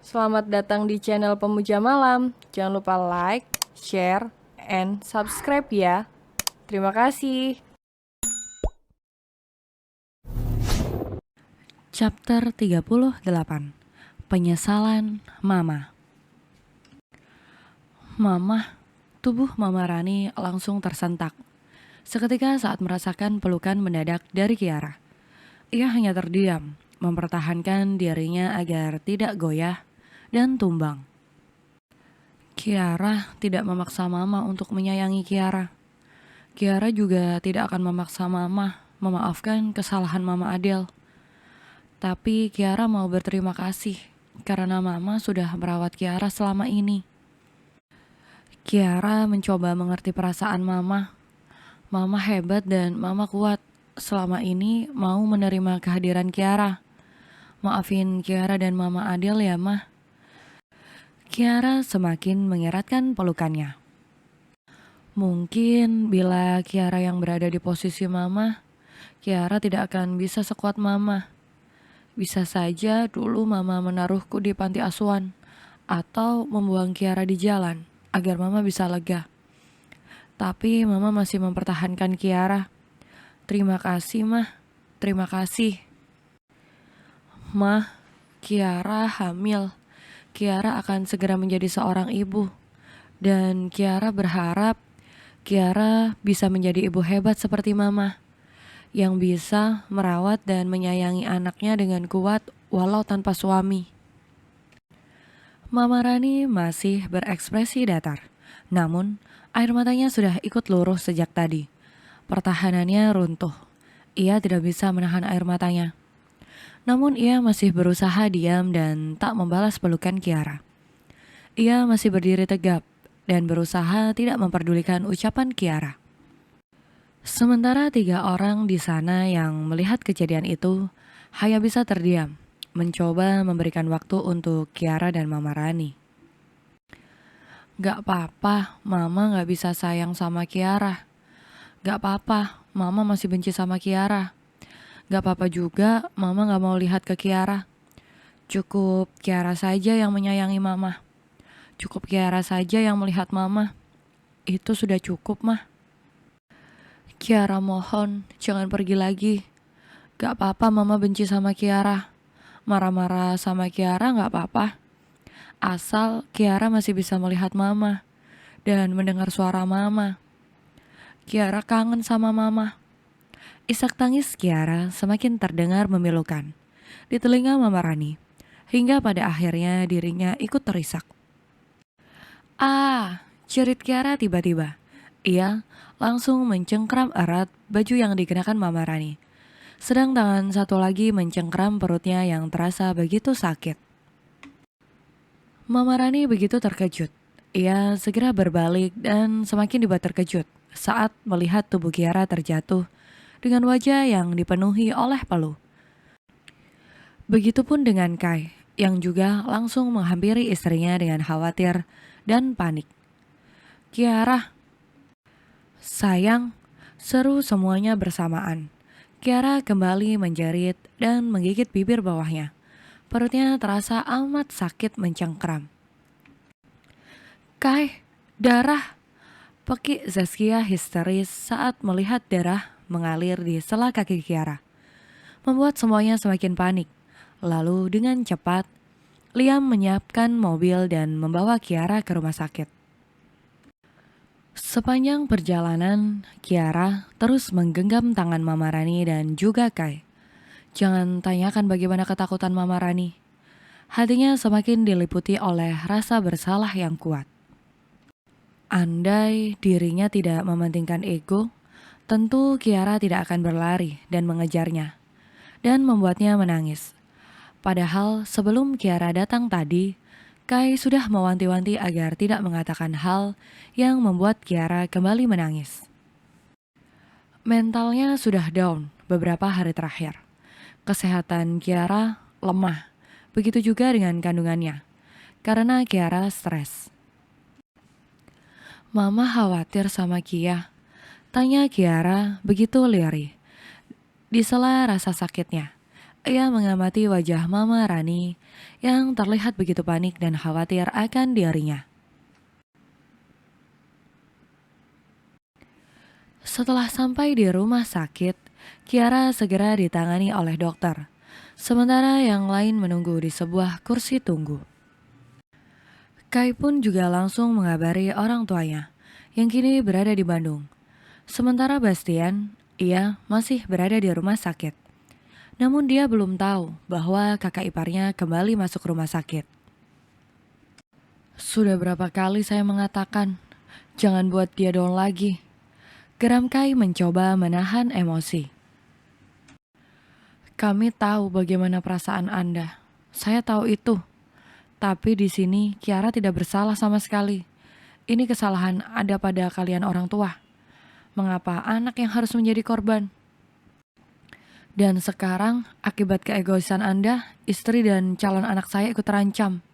Selamat datang di channel Pemuja Malam. Jangan lupa like, share, and subscribe ya. Terima kasih. Chapter 38. Penyesalan Mama. Mama, tubuh Mama Rani langsung tersentak. Seketika saat merasakan pelukan mendadak dari Kiara. Ia hanya terdiam, mempertahankan dirinya agar tidak goyah dan tumbang. Kiara tidak memaksa Mama untuk menyayangi Kiara. Kiara juga tidak akan memaksa Mama memaafkan kesalahan Mama Adele. Tapi Kiara mau berterima kasih karena Mama sudah merawat Kiara selama ini. Kiara mencoba mengerti perasaan Mama. Mama hebat dan Mama kuat. Selama ini mau menerima kehadiran Kiara. Maafin Kiara dan Mama Adele ya, Mah. Kiara semakin mengeratkan pelukannya. Mungkin bila Kiara yang berada di posisi Mama, Kiara tidak akan bisa sekuat Mama. Bisa saja dulu Mama menaruhku di panti asuhan atau membuang Kiara di jalan agar Mama bisa lega. Tapi Mama masih mempertahankan Kiara. Terima kasih, Mah. Terima kasih. Mah, Kiara hamil. Kiara akan segera menjadi seorang ibu. Dan Kiara berharap Kiara bisa menjadi ibu hebat seperti Mama, yang bisa merawat dan menyayangi anaknya dengan kuat walau tanpa suami. Mama Rani masih berekspresi datar, namun air matanya sudah ikut luruh sejak tadi. Pertahanannya runtuh. Ia tidak bisa menahan air matanya. Namun ia masih berusaha diam dan tak membalas pelukan Kiara. Ia masih berdiri tegap dan berusaha tidak memperdulikan ucapan Kiara. Sementara 3 orang di sana yang melihat kejadian itu hanya bisa terdiam, mencoba memberikan waktu untuk Kiara dan Mama Rani. Gak apa-apa, Mama gak bisa sayang sama Kiara. Gak apa-apa, Mama masih benci sama Kiara. Gak apa-apa juga, Mama gak mau lihat ke Kiara. Cukup Kiara saja yang menyayangi Mama. Cukup Kiara saja yang melihat Mama. Itu sudah cukup, Mah. Kiara mohon, jangan pergi lagi. Gak apa-apa Mama benci sama Kiara. Marah-marah sama Kiara gak apa-apa. Asal Kiara masih bisa melihat Mama dan mendengar suara Mama. Kiara kangen sama Mama. Isak tangis Kiara semakin terdengar memilukan di telinga Mama Rani, hingga pada akhirnya dirinya ikut terisak. Jerit Kiara tiba-tiba. Ia langsung mencengkram erat baju yang dikenakan Mama Rani. Sedang tangan satu lagi mencengkram perutnya yang terasa begitu sakit. Mama Rani begitu terkejut. Ia segera berbalik dan semakin dibuat terkejut saat melihat tubuh Kiara terjatuh dengan wajah yang dipenuhi oleh peluh. Begitupun dengan Kai, yang juga langsung menghampiri istrinya dengan khawatir dan panik. Kiara, sayang, seru semuanya bersamaan. Kiara kembali menjerit dan menggigit bibir bawahnya. Perutnya terasa amat sakit mencengkram. Kai, darah! Pekik Zaskia histeris saat melihat darah mengalir di sela kaki Kiara. Membuat semuanya semakin panik. Lalu dengan cepat, Liam menyiapkan mobil dan membawa Kiara ke rumah sakit. Sepanjang perjalanan, Kiara terus menggenggam tangan Mama Rani dan juga Kai. Jangan tanyakan bagaimana ketakutan Mama Rani. Hatinya semakin diliputi oleh rasa bersalah yang kuat. Andai dirinya tidak mementingkan ego, tentu Kiara tidak akan berlari dan mengejarnya, dan membuatnya menangis. Padahal sebelum Kiara datang tadi, Kai sudah mewanti-wanti agar tidak mengatakan hal yang membuat Kiara kembali menangis. Mentalnya sudah down beberapa hari terakhir. Kesehatan Kiara lemah, begitu juga dengan kandungannya, karena Kiara stres. Mama khawatir sama Kia, tanya Kiara begitu lirih. Di sela rasa sakitnya, Ia mengamati wajah Mama Rani yang terlihat begitu panik dan khawatir akan dirinya. Setelah sampai di rumah sakit, Kiara segera ditangani oleh dokter, sementara yang lain menunggu di sebuah kursi tunggu. Kai pun juga langsung mengabari orang tuanya, yang kini berada di Bandung. Sementara Bastian, ia masih berada di rumah sakit. Namun dia belum tahu bahwa kakak iparnya kembali masuk rumah sakit. Sudah berapa kali saya mengatakan, jangan buat dia down lagi. Geram Kai mencoba menahan emosi. Kami tahu bagaimana perasaan Anda. Saya tahu itu. Tapi di sini Kiara tidak bersalah sama sekali. Ini kesalahan ada pada kalian orang tua. Mengapa anak yang harus menjadi korban? Dan sekarang akibat keegoisan Anda, istri dan calon anak saya ikut terancam.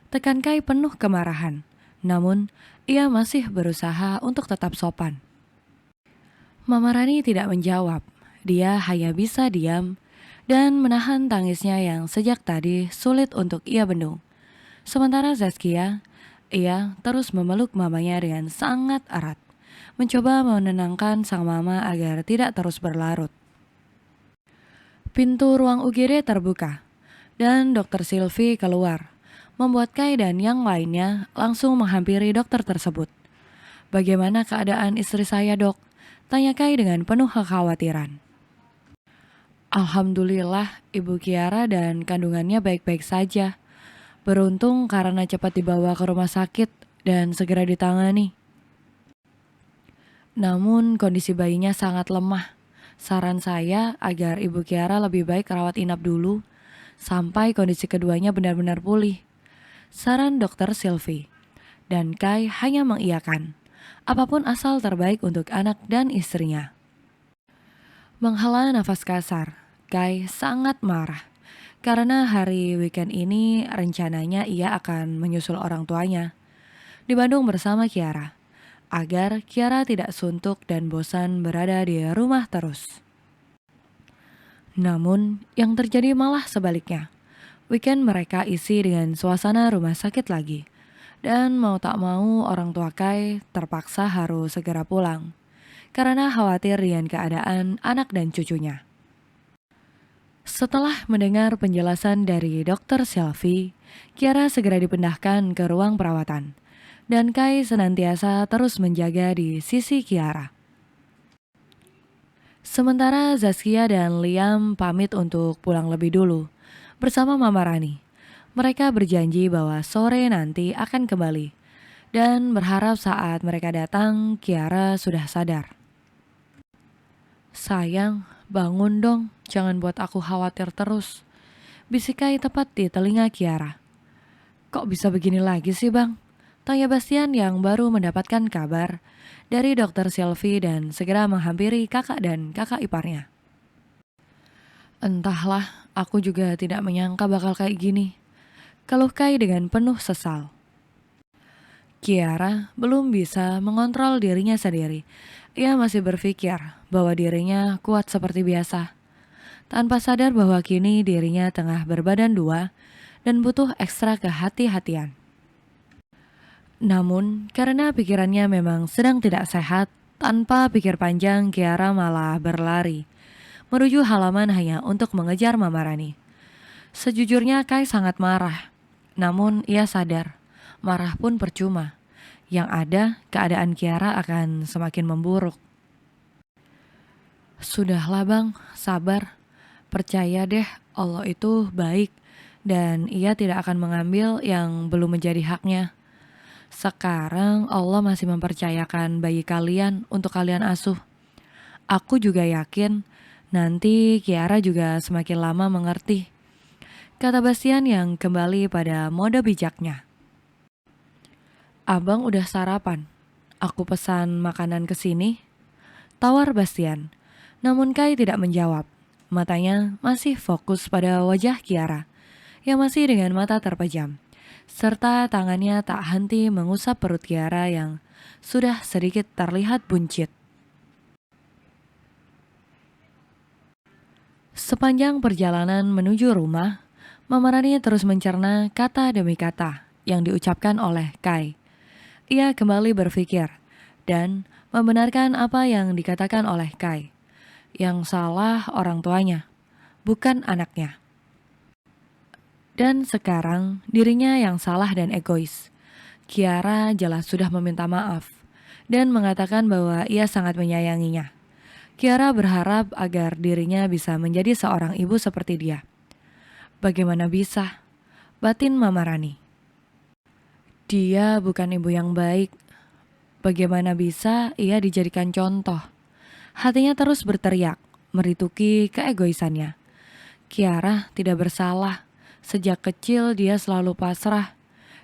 Tekan Kai penuh kemarahan. Namun ia masih berusaha untuk tetap sopan. Mama Rani tidak menjawab. Dia hanya bisa diam dan menahan tangisnya yang sejak tadi sulit untuk ia bendung. Sementara Zaskia, ia terus memeluk mamanya dengan sangat erat, mencoba menenangkan sang mama agar tidak terus berlarut. Pintu ruang UGD terbuka, dan Dokter Silvi keluar, membuat Kai dan yang lainnya langsung menghampiri dokter tersebut. Bagaimana keadaan istri saya, Dok? Tanya Kai dengan penuh kekhawatiran. Alhamdulillah, Ibu Kiara dan kandungannya baik-baik saja. Beruntung karena cepat dibawa ke rumah sakit dan segera ditangani. Namun kondisi bayinya sangat lemah. Saran saya agar Ibu Kiara lebih baik rawat inap dulu sampai kondisi keduanya benar-benar pulih. Saran Dokter Silvi. Dan Kai hanya mengiyakan. Apapun asal terbaik untuk anak dan istrinya. Menghela nafas kasar, Kai sangat marah. Karena hari weekend ini rencananya ia akan menyusul orang tuanya di Bandung bersama Kiara, agar Kiara tidak suntuk dan bosan berada di rumah terus. Namun yang terjadi malah sebaliknya. Weekend mereka isi dengan suasana rumah sakit lagi. Dan mau tak mau orang tua Kai terpaksa harus segera pulang karena khawatir dengan keadaan anak dan cucunya. Setelah mendengar penjelasan dari Dokter Silvi, Kiara segera dipindahkan ke ruang perawatan, dan Kai senantiasa terus menjaga di sisi Kiara. Sementara Zaskia dan Liam pamit untuk pulang lebih dulu bersama Mama Rani. Mereka berjanji bahwa sore nanti akan kembali, dan berharap saat mereka datang, Kiara sudah sadar. Sayang, bangun dong, jangan buat aku khawatir terus. Bisik Kai tepat di telinga Kiara. Kok bisa begini lagi sih bang? Tanya Bastian yang baru mendapatkan kabar dari Dokter Silvi dan segera menghampiri kakak dan kakak iparnya. Entahlah, aku juga tidak menyangka bakal kayak gini. Keluh Kai dengan penuh sesal. Kiara belum bisa mengontrol dirinya sendiri. Ia masih berpikir bahwa dirinya kuat seperti biasa, tanpa sadar bahwa kini dirinya tengah berbadan dua dan butuh ekstra kehati-hatian. Namun, karena pikirannya memang sedang tidak sehat, tanpa pikir panjang Kiara malah berlari menuju halaman hanya untuk mengejar Mama Rani. Sejujurnya Kai sangat marah, namun ia sadar, marah pun percuma. Yang ada, keadaan Kiara akan semakin memburuk. Sudahlah bang, sabar. Percaya deh, Allah itu baik dan ia tidak akan mengambil yang belum menjadi haknya. Sekarang Allah masih mempercayakan bayi kalian untuk kalian asuh. Aku juga yakin nanti Kiara juga semakin lama mengerti. Kata Bastian yang kembali pada mode bijaknya. Abang udah sarapan? Aku pesan makanan ke sini. Tawar Bastian. Namun Kai tidak menjawab. Matanya masih fokus pada wajah Kiara yang masih dengan mata terpejam. Serta tangannya tak henti mengusap perut Kiara yang sudah sedikit terlihat buncit. Sepanjang perjalanan menuju rumah, Mama Rani terus mencerna kata demi kata yang diucapkan oleh Kai. Ia kembali berpikir dan membenarkan apa yang dikatakan oleh Kai. Yang salah orang tuanya, bukan anaknya. Dan sekarang dirinya yang salah dan egois. Kiara jelas sudah meminta maaf dan mengatakan bahwa ia sangat menyayanginya. Kiara berharap agar dirinya bisa menjadi seorang ibu seperti dia. Bagaimana bisa? Batin Mama Rani. Dia bukan ibu yang baik. Bagaimana bisa ia dijadikan contoh? Hatinya terus berteriak, merituki keegoisannya. Kiara tidak bersalah. Sejak kecil dia selalu pasrah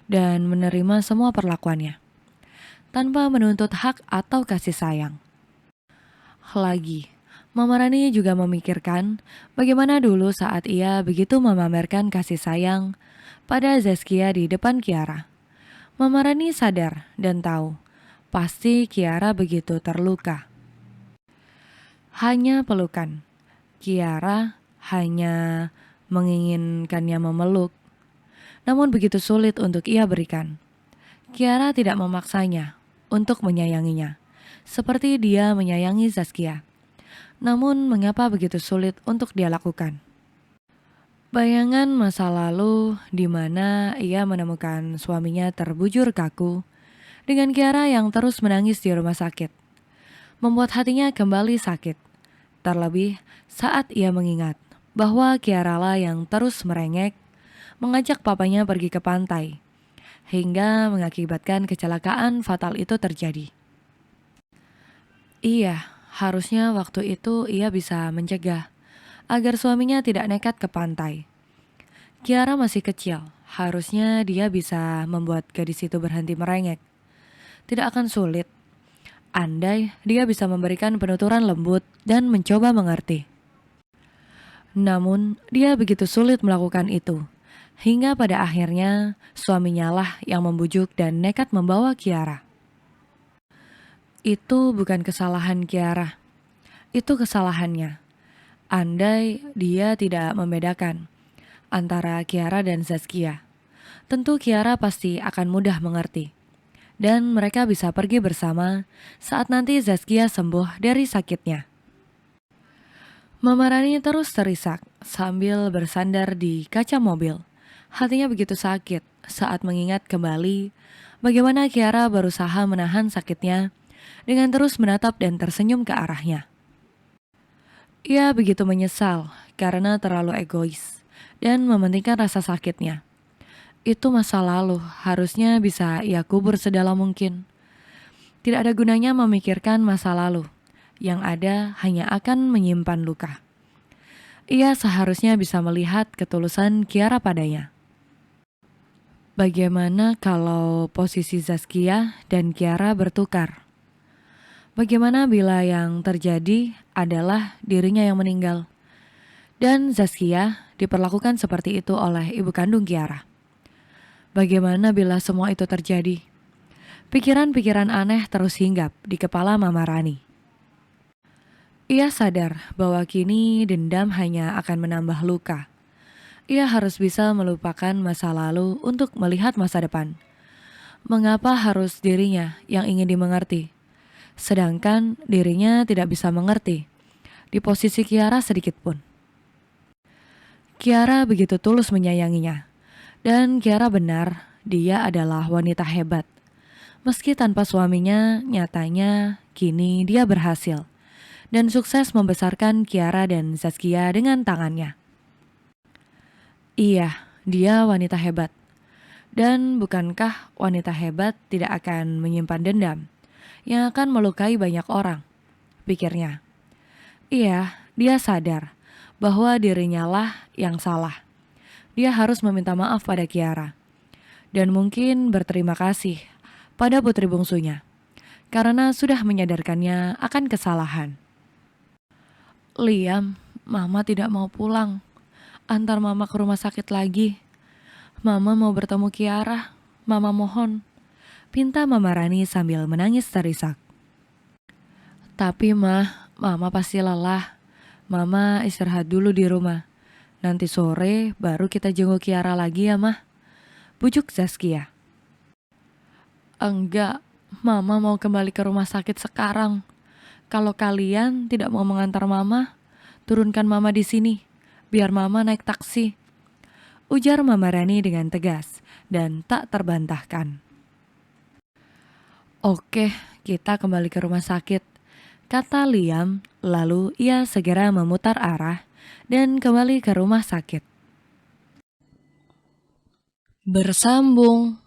dan menerima semua perlakuannya, tanpa menuntut hak atau kasih sayang. Lagi, Mama Rani juga memikirkan bagaimana dulu saat ia begitu memamerkan kasih sayang pada Zaskia di depan Kiara. Mama Rani sadar dan tahu, pasti Kiara begitu terluka. Hanya pelukan. Kiara hanya menginginkannya memeluk, namun begitu sulit untuk ia berikan. Kiara tidak memaksanya untuk menyayanginya, seperti dia menyayangi Zaskia. Namun mengapa begitu sulit untuk dia lakukan? Bayangan masa lalu di mana ia menemukan suaminya terbujur kaku dengan Kiara yang terus menangis di rumah sakit, membuat hatinya kembali sakit. Terlebih saat ia mengingat bahwa Kiara lah yang terus merengek mengajak papanya pergi ke pantai, hingga mengakibatkan kecelakaan fatal itu terjadi. Iya, harusnya waktu itu ia bisa mencegah agar suaminya tidak nekat ke pantai. Kiara masih kecil, harusnya dia bisa membuat gadis itu berhenti merengek. Tidak akan sulit, andai dia bisa memberikan penuturan lembut dan mencoba mengerti. Namun, dia begitu sulit melakukan itu. Hingga pada akhirnya, suaminya lah yang membujuk dan nekat membawa Kiara. Itu bukan kesalahan Kiara. Itu kesalahannya. Andai dia tidak membedakan antara Kiara dan Zaskia, tentu Kiara pasti akan mudah mengerti. Dan mereka bisa pergi bersama saat nanti Zaskia sembuh dari sakitnya. Mama Rani terus terisak sambil bersandar di kaca mobil. Hatinya begitu sakit saat mengingat kembali bagaimana Kiara berusaha menahan sakitnya dengan terus menatap dan tersenyum ke arahnya. Ia begitu menyesal karena terlalu egois dan mementingkan rasa sakitnya. Itu masa lalu, harusnya bisa ia kubur sedalam mungkin. Tidak ada gunanya memikirkan masa lalu. Yang ada hanya akan menyimpan luka. Ia seharusnya bisa melihat ketulusan Kiara padanya. Bagaimana kalau posisi Zaskia dan Kiara bertukar? Bagaimana bila yang terjadi adalah dirinya yang meninggal dan Zaskia diperlakukan seperti itu oleh ibu kandung Kiara? Bagaimana bila semua itu terjadi? Pikiran-pikiran aneh terus hinggap di kepala Mama Rani. Ia sadar bahwa kini dendam hanya akan menambah luka. Ia harus bisa melupakan masa lalu untuk melihat masa depan. Mengapa harus dirinya yang ingin dimengerti? Sedangkan dirinya tidak bisa mengerti di posisi Kiara sedikit pun. Kiara begitu tulus menyayanginya. Dan Kiara benar, dia adalah wanita hebat. Meski tanpa suaminya, nyatanya kini dia berhasil dan sukses membesarkan Kiara dan Zaskia dengan tangannya. Iya, dia wanita hebat. Dan bukankah wanita hebat tidak akan menyimpan dendam yang akan melukai banyak orang? Pikirnya. Iya, dia sadar bahwa dirinya lah yang salah. Dia harus meminta maaf pada Kiara. Dan mungkin berterima kasih pada putri bungsunya karena sudah menyadarkannya akan kesalahan. Liam, Mama tidak mau pulang. Antar Mama ke rumah sakit lagi. Mama mau bertemu Kiara. Mama mohon. Pinta Mama Rani sambil menangis terisak. Tapi Mama pasti lelah. Mama istirahat dulu di rumah. Nanti sore baru kita jenguk Kiara lagi ya, Mah. Bujuk Zaskia. Enggak, Mama mau kembali ke rumah sakit sekarang. Kalau kalian tidak mau mengantar Mama, turunkan Mama di sini, biar Mama naik taksi. Ujar Mama Rani dengan tegas dan tak terbantahkan. Oke, kita kembali ke rumah sakit, kata Liam, lalu ia segera memutar arah dan kembali ke rumah sakit. Bersambung.